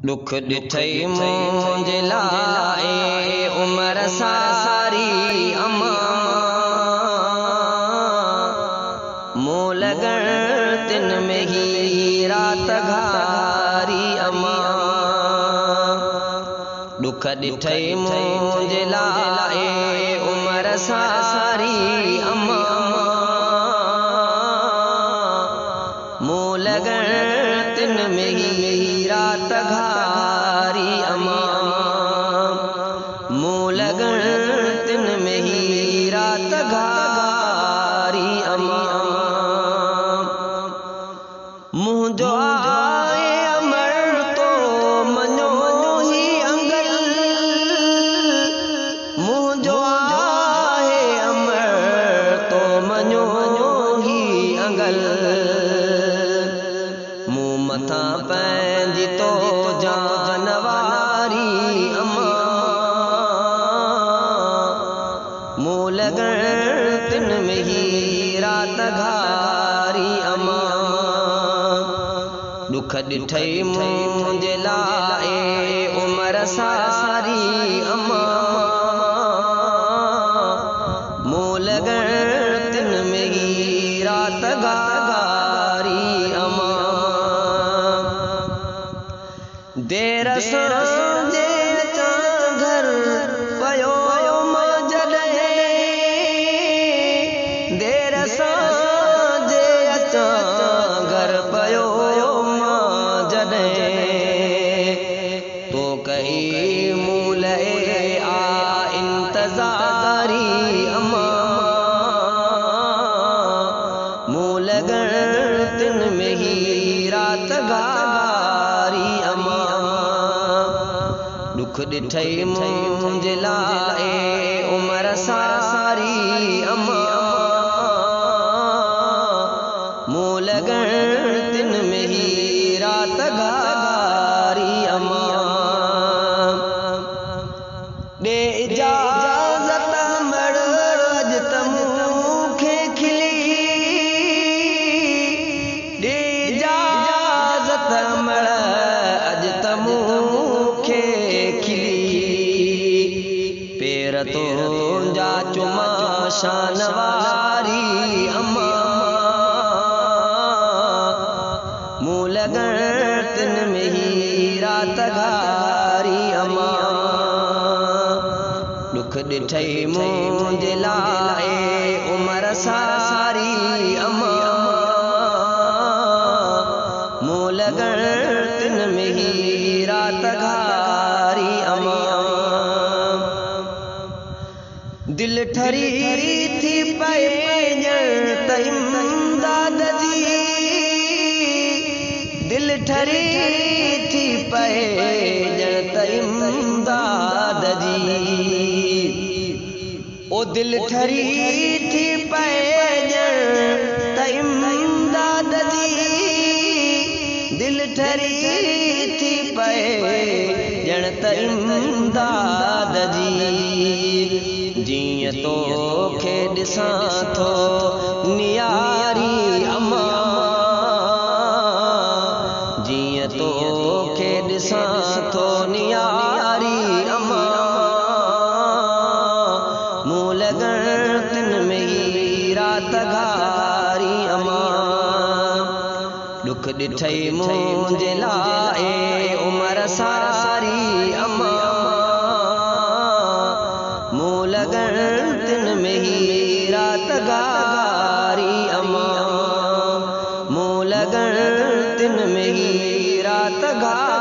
दुख ॾिठई मुंहिंजे लाइ उमर सारी अम्मा मूं लॻण तिन में ही रात घारी अम्मा दुख ॾिठई मुंहिंजे लाइ उमर सारी अम्मा मूं लॻण तिन में ही रात घारी अम्मा मूं लॻण तिन में ही रात घारी अम्मा मुंहिंजो आहे अमर तो मञो ही अंगल मुंहिंजो आहे अमर तो मञो ही अंगल मूं मथां पंहिंजी तो जानवारी अम्मा मूं लॻण तिन में ही रात घारी अम्मा दुख ॾिठई मुंहिंजे लाइ उमर सारी अम्मा मूं लॻण तिन में ही रात घारी अम्मा देर सां जे अचां घर पयो मां जॾहिं देर सां जे अचां घर पयो मां जॾहिं तो कई मूं लाइ आ इंतज़ारी अम्मा मूं लॻण तिन में ही रात घारी अम्मा दुख ॾिठई मुंहिंजे लाइ उमर सारी अम्मा मूं लॻण तिन में ही रात घारी अम्मा ॾे इजाज़त मड़ अॼु त मूंखे खिली ॾे इजाज़त मड़ अॼु त मूंखे पेर तुंहिंजा चुमा शान वारी अम्मा मूं लॻण तिन में ही रात घारी अम्मा दुख ॾिठई मुंहिंजे लाइ उमर सारी अम्मा मूं लॻण तिन में ही रात घारी अम्मा दिल ठरी थी पए ॼण त इमदाद जी दिल ठरी थी पए ॼण त इमदाद जी ओ दिल ठरी थी पए ॼण त इमदाद जी दिल ठरी थी पए ॼण त इमदाद जी जीअं तोखे ॾिसां थो नियारी अम्मा जीअं तोखे ॾिसां थो नियारी अम्मा मूं लॻण तिन में ही रात घारी अम्मा दुख ॾिठई मुंहिंजे लाइ उमर सारी अम्मा मूं लॻण तिन में ही रात घारी अम्मा मूं लॻण तिन में ही रात घारी